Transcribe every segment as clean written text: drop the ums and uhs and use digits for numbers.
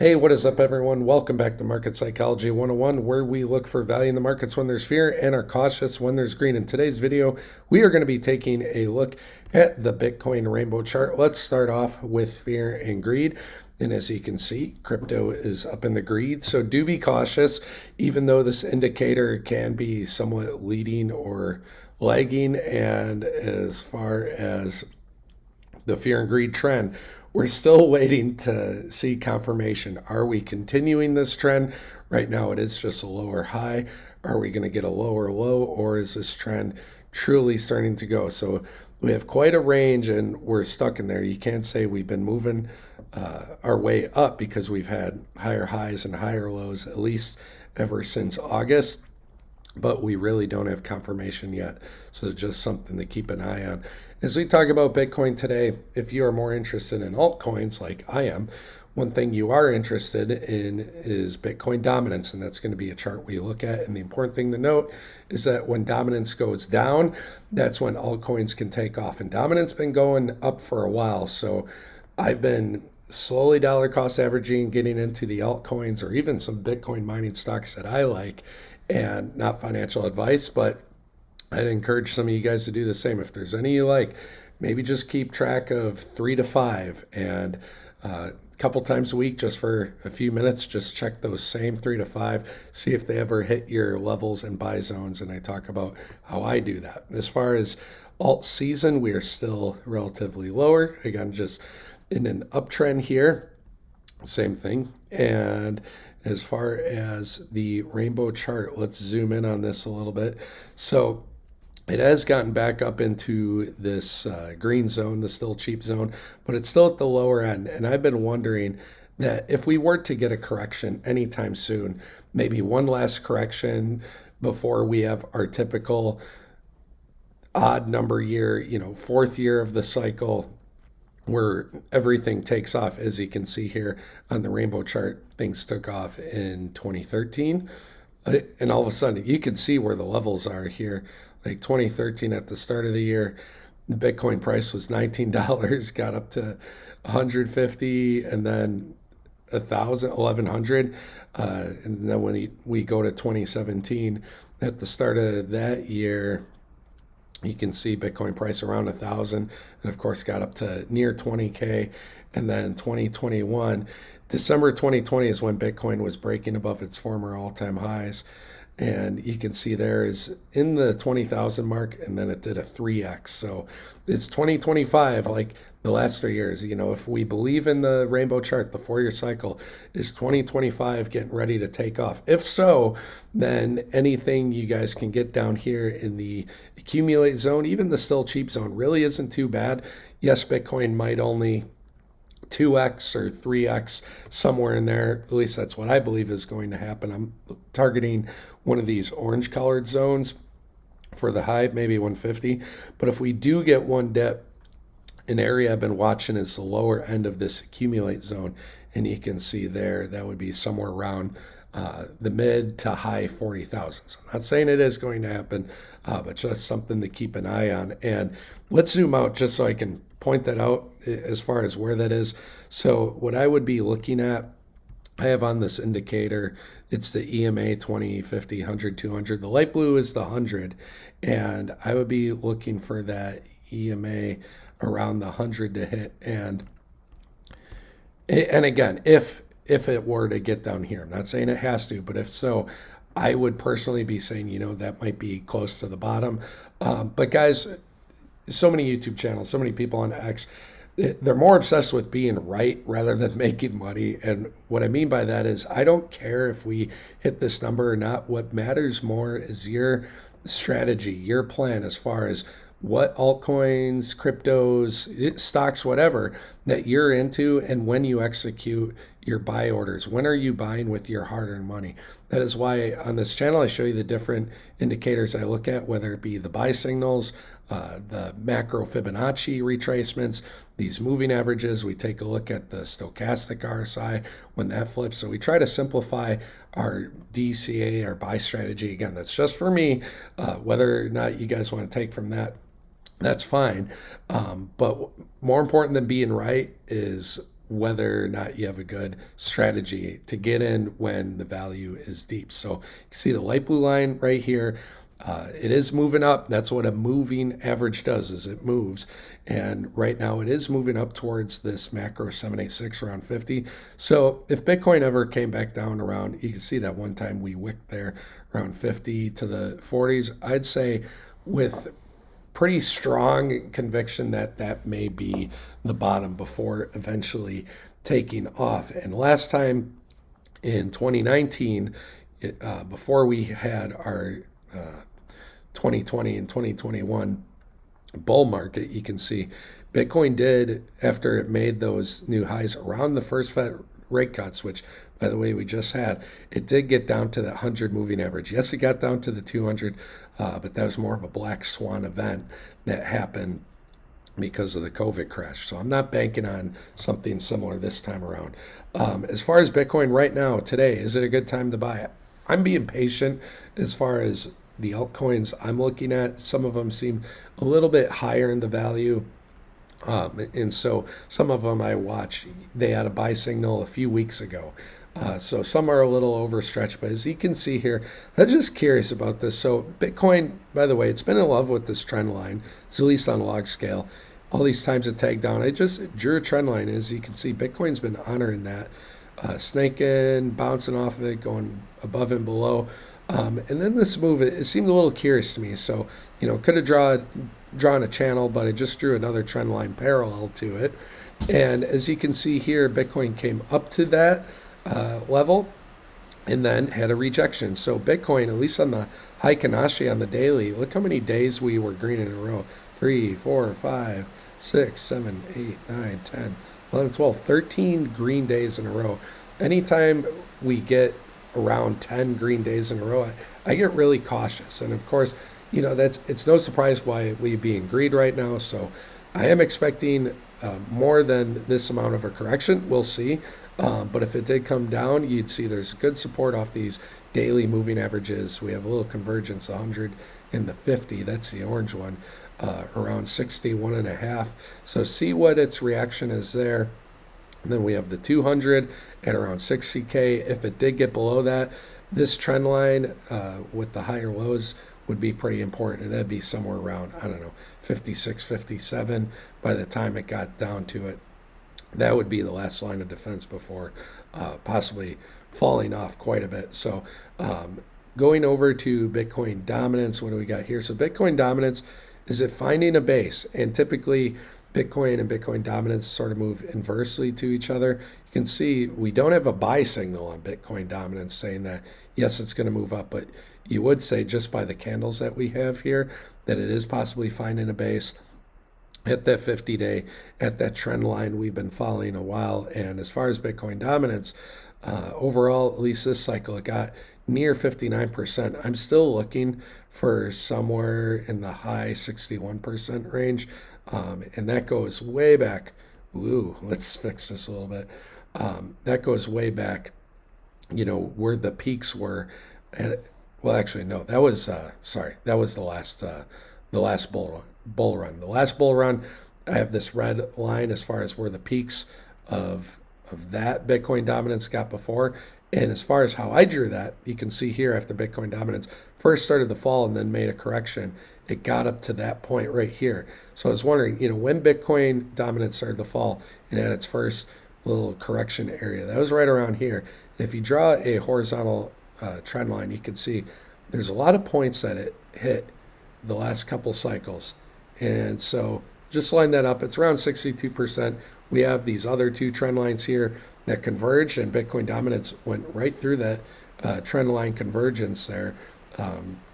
Hey, what is up, everyone? Welcome back to Market Psychology 101, where we look for value in the markets when there's fear and are cautious when there's green. In today's video, we are going to be taking a look at the Bitcoin rainbow chart. Let's start off with fear and greed. And as you can see, crypto is up in the greed. So do be cautious, even though this indicator can be somewhat leading or lagging. And as far as the fear and greed trend, we're still waiting to see confirmation. Are we continuing this trend? Right now, it is just a lower high. Are we going to get a lower low, or is this trend truly starting to go? So we have quite a range, and we're stuck in there. You can't say we've been moving our way up because we've had higher highs and higher lows, at least ever since August, but we really don't have confirmation yet. So just something to keep an eye on. As we talk about Bitcoin today, if you are more interested in altcoins like I am, one thing you are interested in is Bitcoin dominance, and that's going to be a chart we look at. And the important thing to note is that when dominance goes down, that's when altcoins can take off. And dominance been going up for a while, so I've been slowly dollar cost averaging, getting into the altcoins or even some Bitcoin mining stocks that I like, and not financial advice, but I'd encourage some of you guys to do the same. If there's any you like, maybe just keep track of 3 to 5 and a couple times a week, just for a few minutes, just check those same 3 to 5, see if they ever hit your levels and buy zones. And I talk about how I do that. As far as alt season, we are still relatively lower. Again, just in an uptrend here, same thing. And as far as the rainbow chart, let's zoom in on this a little bit. So it has gotten back up into this green zone, the still cheap zone, but it's still at the lower end. And I've been wondering that if we were to get a correction anytime soon, maybe one last correction before we have our typical odd number year, fourth year of the cycle, where everything takes off. As you can see here on the rainbow chart, things took off in 2013. And all of a sudden, you can see where the levels are here. Like 2013 at the start of the year, the Bitcoin price was $19, got up to 150, and then 1,000, 1,100. And then when we go to 2017, at the start of that year, you can see Bitcoin price around 1,000, and of course got up to near 20K. And then 2021, December 2020 is when Bitcoin was breaking above its former all-time highs. And you can see there is in the 20,000 mark, and then it did a 3x. So it's 2025, like the last 3 years. If we believe in the rainbow chart, the 4-year cycle, is 2025 getting ready to take off? If so, then anything you guys can get down here in the accumulate zone, even the still cheap zone, really isn't too bad. Yes, Bitcoin might only 2x or 3x, somewhere in there. At least that's what I believe is going to happen. I'm targeting one of these orange colored zones for the high, maybe 150. But if we do get one dip, an area I've been watching is the lower end of this accumulate zone. And you can see there, that would be somewhere around the mid to high 40,000s. I'm not saying it is going to happen, but just something to keep an eye on. And let's zoom out just so I can point that out as far as where that is. So what I would be looking at, I have on this indicator, it's the EMA 20, 50, 100, 200. The light blue is the 100. And I would be looking for that EMA around the 100 to hit. And again, if it were to get down here, I'm not saying it has to, but if so, I would personally be saying, that might be close to the bottom. But guys, so many YouTube channels, so many people on X, they're more obsessed with being right rather than making money. And what I mean by that is I don't care if we hit this number or not. What matters more is your strategy, your plan, as far as what altcoins, cryptos, stocks, whatever that you're into, and when you execute your buy orders. When are you buying with your hard-earned money? That is why on this channel I show you the different indicators I look at, whether it be the buy signals, the macro Fibonacci retracements, these moving averages. We take a look at the stochastic RSI when that flips. So we try to simplify our DCA, our buy strategy. Again, that's just for me. Whether or not you guys want to take from that, that's fine. But more important than being right is whether or not you have a good strategy to get in when the value is deep. So you can see the light blue line right here. It is moving up. That's what a moving average does, is it moves. And right now it is moving up towards this macro 786 around 50. So if Bitcoin ever came back down around, you can see that one time we wicked there around 50 to the 40s, I'd say with pretty strong conviction that that may be the bottom before eventually taking off. And last time in 2019, before we had our 2020 and 2021 bull market, you can see Bitcoin did, after it made those new highs around the first Fed rate cuts, which by the way we just had, it did get down to that 100 moving average. Yes, it got down to the 200, but that was more of a black swan event that happened because of the COVID crash. So I'm not banking on something similar this time around. As far as Bitcoin right now, today, is it a good time to buy it? I'm being patient as far as the altcoins I'm looking at. Some of them seem a little bit higher in the value. And so some of them I watch, they had a buy signal a few weeks ago. So some are a little overstretched, but as you can see here, I'm just curious about this. So Bitcoin, by the way, it's been in love with this trend line, at least on a log scale. All these times it tagged down, I just drew a trend line. As you can see, Bitcoin's been honoring that, snaking, bouncing off of it, going above and below. And then this move, it seemed a little curious to me. So, could have drawn a channel, but I just drew another trend line parallel to it. And as you can see here, Bitcoin came up to that level and then had a rejection. So Bitcoin, at least on the Heikinashi on the daily, look how many days we were green in a row. 3, 4, 5, 6, 7, 8, 9, 10, 11, 12, 13 green days in a row. Anytime we get around 10 green days in a row, I get really cautious. And of course, it's no surprise why we'd be in greed right now. So I am expecting more than this amount of a correction. We'll see. But if it did come down, you'd see there's good support off these daily moving averages. We have a little convergence, 100 and the 50. That's the orange one, around 61.5. So see what its reaction is there. And then we have the 200 at around 60K. If it did get below that, this trend line with the higher lows would be pretty important. And that'd be somewhere around, 56, 57 by the time it got down to it. That would be the last line of defense before possibly falling off quite a bit. So going over to Bitcoin dominance, what do we got here? So Bitcoin dominance, is it finding a base? And typically Bitcoin and Bitcoin dominance sort of move inversely to each other. You can see we don't have a buy signal on Bitcoin dominance saying that, yes, it's going to move up, but you would say just by the candles that we have here that it is possibly finding a base at that 50-day, at that trend line we've been following a while. And as far as Bitcoin dominance, overall, at least this cycle, it got near 59%. I'm still looking for somewhere in the high 61% range. And that goes way back. Ooh, let's fix this a little bit. That goes way back, where the peaks were. Well, actually, no, that was, that was the last bull run. The last bull run, I have this red line as far as where the peaks of that Bitcoin dominance got before. And as far as how I drew that, you can see here after Bitcoin dominance first started to fall and then made a correction, it got up to that point right here. So I was wondering, when Bitcoin dominance started to fall and had its first little correction area, that was right around here. And if you draw a horizontal trend line, you can see there's a lot of points that it hit the last couple cycles. And so just line that up. It's around 62%. We have these other two trend lines here that converged, and Bitcoin dominance went right through that trend line convergence there.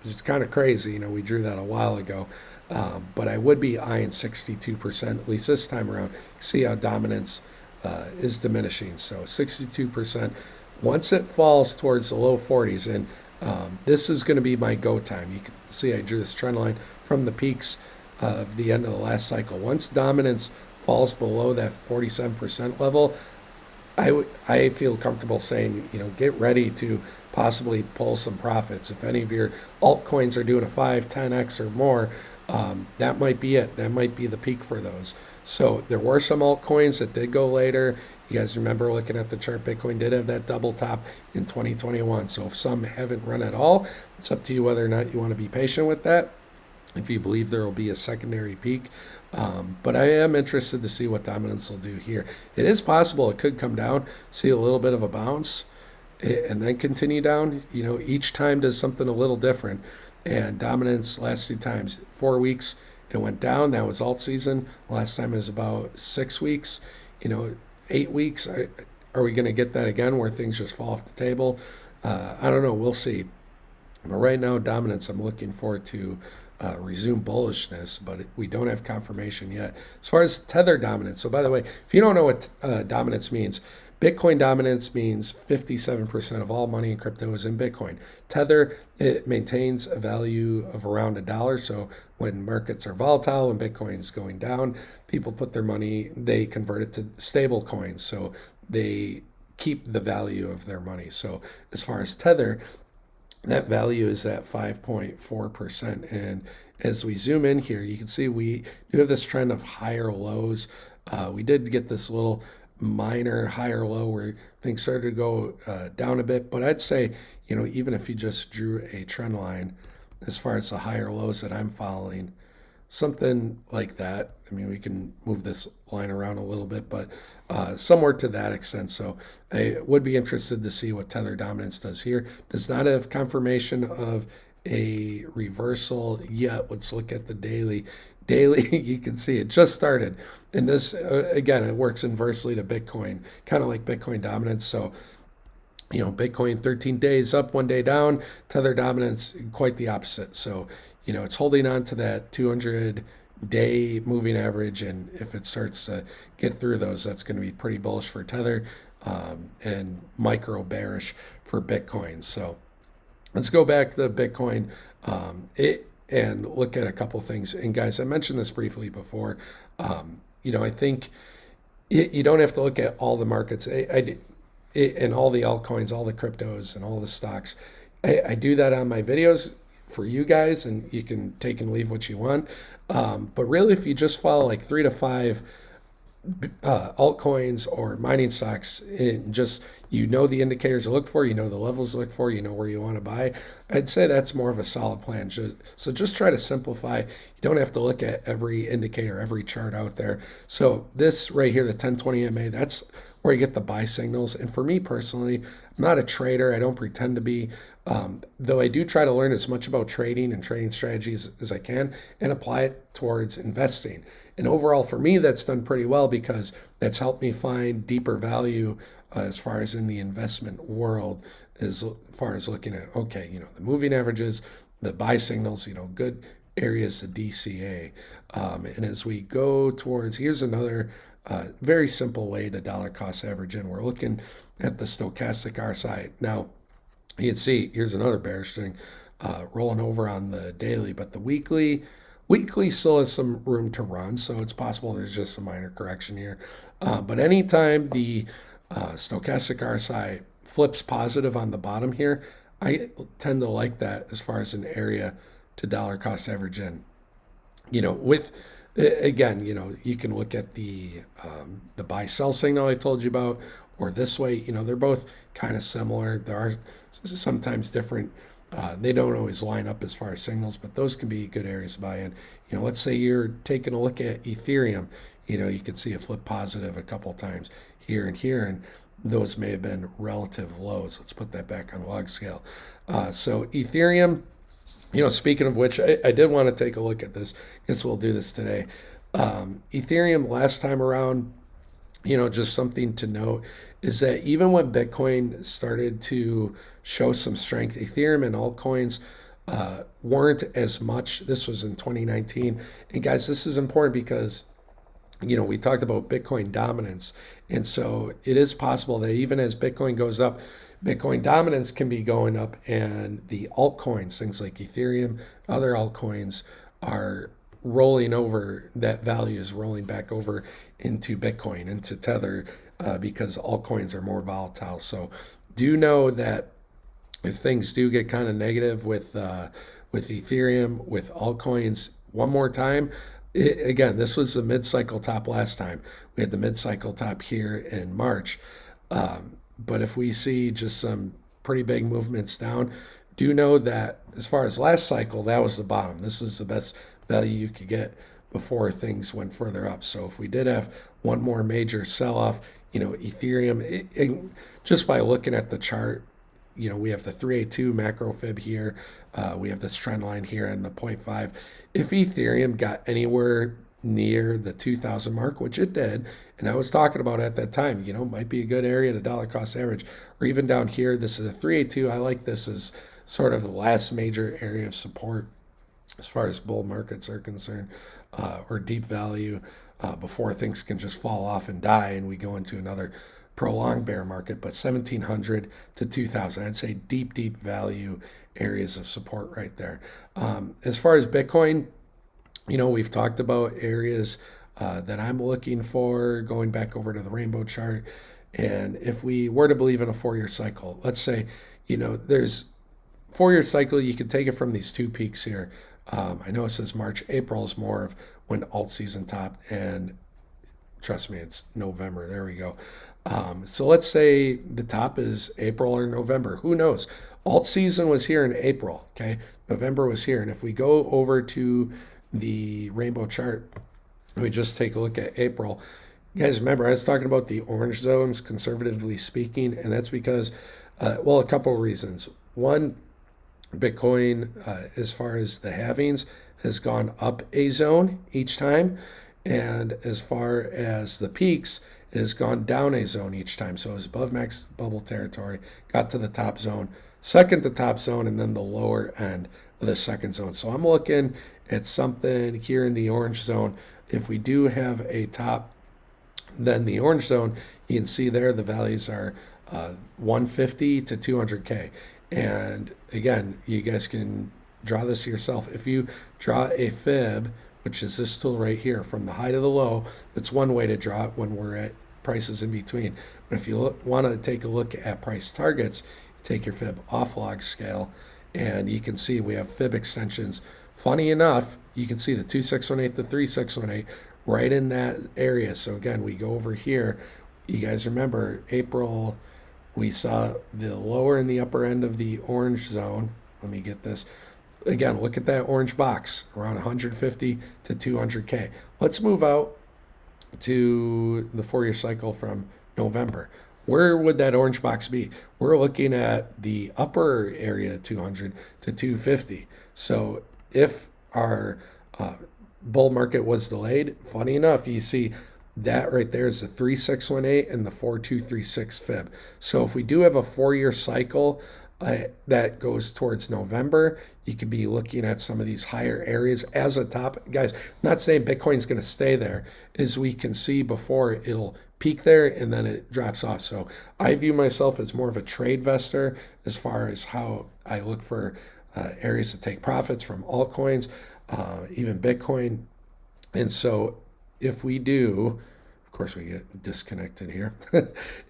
It's kind of crazy. We drew that a while ago. But I would be eyeing 62%, at least this time around. See how dominance is diminishing. So 62%. Once it falls towards the low 40s, and this is going to be my go time. You can see I drew this trend line from the peaks of the end of the last cycle. Once dominance falls below that 47% level, I feel comfortable saying, get ready to possibly pull some profits. If any of your altcoins are doing a 5, 10x or more, that might be it. That might be the peak for those. So there were some altcoins that did go later. You guys remember looking at the chart, Bitcoin did have that double top in 2021. So if some haven't run at all, it's up to you whether or not you want to be patient with that, if you believe there will be a secondary peak. But I am interested to see what dominance will do here. It is possible it could come down, see a little bit of a bounce, and then continue down. Each time does something a little different. And dominance last 2 times, 4 weeks, it went down. That was alt season. Last time it was about 6 weeks. 8 weeks. Are we going to get that again where things just fall off the table? I don't know. We'll see. But right now, dominance, I'm looking forward to resume bullishness, but we don't have confirmation yet. As far as tether dominance, so by the way, if you don't know what dominance means, Bitcoin dominance means 57% of all money in crypto is in Bitcoin. Tether, it maintains a value of around $1. So when markets are volatile and Bitcoin's going down, people put their money, they convert it to stable coins. So they keep the value of their money. So as far as Tether, that value is at 5.4%. And as we zoom in here, you can see we do have this trend of higher lows. We did get this little minor higher low where things started to go down a bit. But I'd say, even if you just drew a trend line as far as the higher lows that I'm following, something like that. I mean, we can move this line around a little bit, but somewhere to that extent. So I would be interested to see what tether dominance does here. Does not have confirmation of a reversal yet. Let's look at the daily. Daily, you can see it just started. And this, again, it works inversely to Bitcoin, kind of like Bitcoin dominance. So, Bitcoin 13 days up, 1 day down, tether dominance, quite the opposite. So, it's holding on to that 200-day moving average. And if it starts to get through those, that's going to be pretty bullish for tether and micro bearish for Bitcoin. So let's go back to Bitcoin. And look at a couple things. And guys, I mentioned this briefly before. I think you don't have to look at all the markets and all the altcoins, all the cryptos, and all the stocks. I do that on my videos for you guys, and you can take and leave what you want. But really, if you just follow like 3 to 5 altcoins or mining stocks, and just the indicators to look for, the levels to look for, where you want to buy, I'd say that's more of a solid plan. So just try to simplify. You don't have to look at every indicator, every chart out there. So this right here, the 1020 MA, that's where you get the buy signals. And for me personally, I'm not a trader. I don't pretend to be, though I do try to learn as much about trading and trading strategies as I can and apply it towards investing. And overall, for me, that's done pretty well because that's helped me find deeper value as far as in the investment world, as far as looking at, the moving averages, the buy signals, good areas to DCA. And as we go towards, here's another very simple way to dollar cost average in. We're looking at the stochastic RSI. Now, you can see, here's another bearish thing rolling over on the daily, but the weekly still has some room to run, so it's possible there's just a minor correction here. But anytime the stochastic RSI flips positive on the bottom here, I tend to like that as far as an area to dollar cost average in. With again, you can look at the buy sell signal I told you about, or this way. They're both kind of similar. There are sometimes different. They don't always line up as far as signals, but those can be good areas to buy in. Let's say you're taking a look at Ethereum. You can see a flip positive a couple times here and here, and those may have been relative lows. Let's put that back on log scale. So Ethereum, speaking of which, I did want to take a look at this. Guess we'll do this today. Ethereum last time around, just something to note is that even when Bitcoin started to show some strength, Ethereum and altcoins weren't as much. This was in 2019. And guys, this is important because, we talked about Bitcoin dominance. And so it is possible that even as Bitcoin goes up, Bitcoin dominance can be going up, and the altcoins, things like Ethereum, other altcoins are rolling over, that value is rolling back over into Bitcoin, into Tether, because altcoins are more volatile. So do know that if things do get kind of negative with Ethereum, with altcoins, one more time, Again, this was the mid-cycle top last time. We had the mid-cycle top here in March. But if we see just some pretty big movements down, do know that as far as last cycle, that was the bottom. This is the best value you could get before things went further up. So if we did have one more major sell-off, Ethereum, just by looking at the chart, we have the 382 macro fib here. We have this trend line here and the 0.5. If Ethereum got anywhere near the 2,000 mark, which it did, and I was talking about at that time, might be a good area to dollar cost average, or even down here, this is a 382. I like this as sort of the last major area of support as far as bull markets are concerned, or deep value, before things can just fall off and die and we go into another prolonged bear market. But 1,700 to 2,000, I'd say deep value areas of support right there. As far as Bitcoin, we've talked about areas that I'm looking for, going back over to the rainbow chart. And if we were to believe in a 4-year cycle, let's say, there's 4-year cycle, you can take it from these two peaks here. I know it says March. April is more of when alt season topped, and trust me, it's November. There we go. So let's say the top is April or November. Who knows? Alt season was here in April. Okay, November was here, and if we go over to the rainbow chart, we just take a look at April. You guys remember I was talking about the orange zones, conservatively speaking, and that's because, a couple of reasons. One, Bitcoin, as far as the halvings, has gone up a zone each time. And as far as the peaks, it has gone down a zone each time. So it was above max bubble territory, got to the top zone, second to top zone, and then the lower end of the second zone. So I'm looking at something here in the orange zone. If we do have a top, then the orange zone, you can see there the values are 150 to 200K. And again, you guys can draw this yourself. If you draw a fib, which is this tool right here, from the high to the low, that's one way to draw it when we're at prices in between. But if you want to take a look at price targets, take your fib off log scale, and you can see we have fib extensions. Funny enough, you can see the 2618 to 3618 right in that area. So again, we go over here. You guys remember April, we saw the lower and the upper end of the orange zone. Let me get this. Again, look at that orange box, around 150 to 200K. Let's move out to the 4-year cycle from November. Where would that orange box be? We're looking at the upper area, 200 to 250. So if our bull market was delayed, funny enough, you see that right there is the 3618 and the 4236 fib. So if we do have a 4-year cycle that goes towards November, you could be looking at some of these higher areas as a top. Guys, not saying Bitcoin's going to stay there. As we can see before, it'll peak there and then it drops off. So I view myself as more of a trade investor as far as how I look for areas to take profits from altcoins, even Bitcoin. And so if we do, of course we get disconnected here.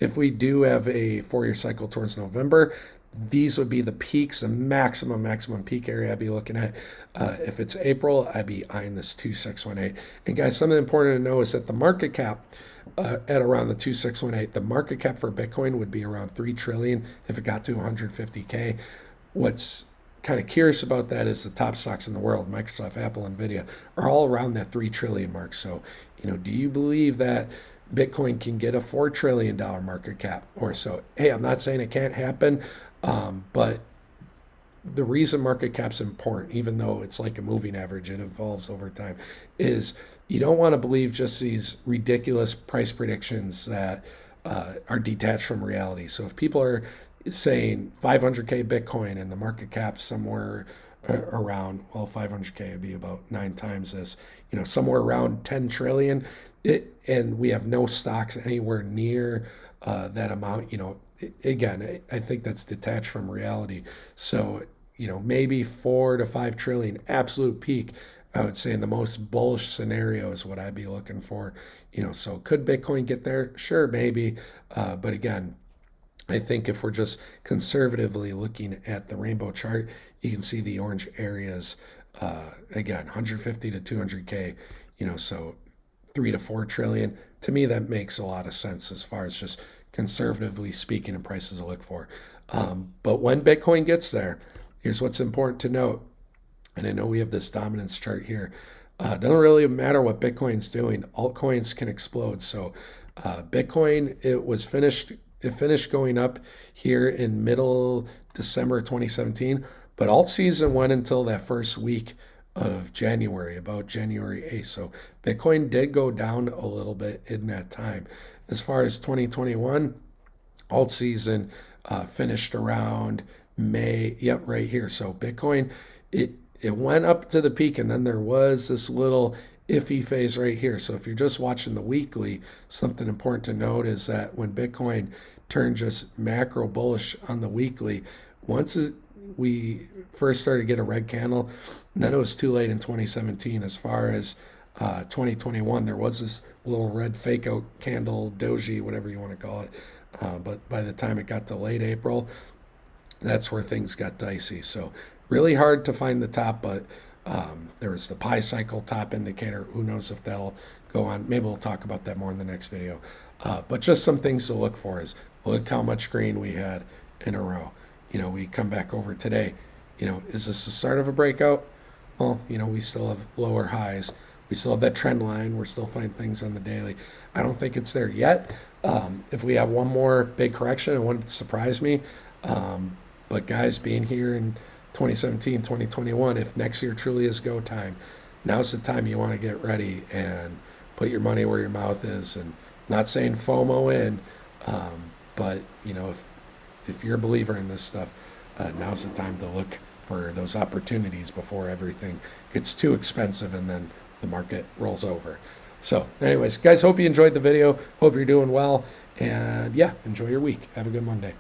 If we do have a 4-year cycle towards November, these would be the peaks, the maximum peak area I'd be looking at. If it's April, I'd be eyeing this 2618. And guys, something important to know is that the market cap at around the 2618, the market cap for Bitcoin would be around 3 trillion if it got to 150K. What's kind of curious about that is the top stocks in the world, Microsoft, Apple, Nvidia, are all around that 3 trillion mark. So, do you believe that Bitcoin can get a $4 trillion market cap or so? Hey, I'm not saying it can't happen, but the reason market cap's important, even though it's like a moving average, it evolves over time, is you don't want to believe just these ridiculous price predictions that are detached from reality. So if people are saying 500K Bitcoin and the market cap somewhere around, 500K would be about 9 times this, somewhere around 10 trillion, and we have no stocks anywhere near that amount, again, I think that's detached from reality. So, maybe 4 to 5 trillion absolute peak, I would say in the most bullish scenario is what I'd be looking for. So could Bitcoin get there? Sure, maybe. But again, I think if we're just conservatively looking at the rainbow chart, you can see the orange areas, again, 150 to 200K. So 3 to 4 trillion. To me, that makes a lot of sense as far as just conservatively speaking and prices to look for. But when Bitcoin gets there, here's what's important to note. And I know we have this dominance chart here. It doesn't really matter what Bitcoin's doing. Altcoins can explode. So Bitcoin, it finished going up here in middle December 2017, but alt season went until that first week of January, about January 8th. So Bitcoin did go down a little bit in that time. As far as 2021, alt season finished around May. Yep, right here. So Bitcoin, it went up to the peak, and then there was this little iffy phase right here. So if you're just watching the weekly, something important to note is that when Bitcoin turned just macro bullish on the weekly, we first started to get a red candle, and then it was too late in 2017. As far as 2021, there was this little red fake out candle, doji, whatever you want to call it. But by the time it got to late April, that's where things got dicey. So really hard to find the top, but there was the pi cycle top indicator. Who knows if that'll go on? Maybe we'll talk about that more in the next video. But just some things to look for is look how much green we had in a row. We come back over today. Is this the start of a breakout? Well, we still have lower highs. We still have that trend line. We're still finding things on the daily. I don't think it's there yet. If we have one more big correction, it wouldn't surprise me. But guys, being here in 2017, 2021, if next year truly is go time, now's the time you want to get ready and put your money where your mouth is. And not saying FOMO in, but if you're a believer in this stuff, now's the time to look for those opportunities before everything gets too expensive and then the market rolls over. So anyways, guys, hope you enjoyed the video. Hope you're doing well. And yeah, enjoy your week. Have a good Monday.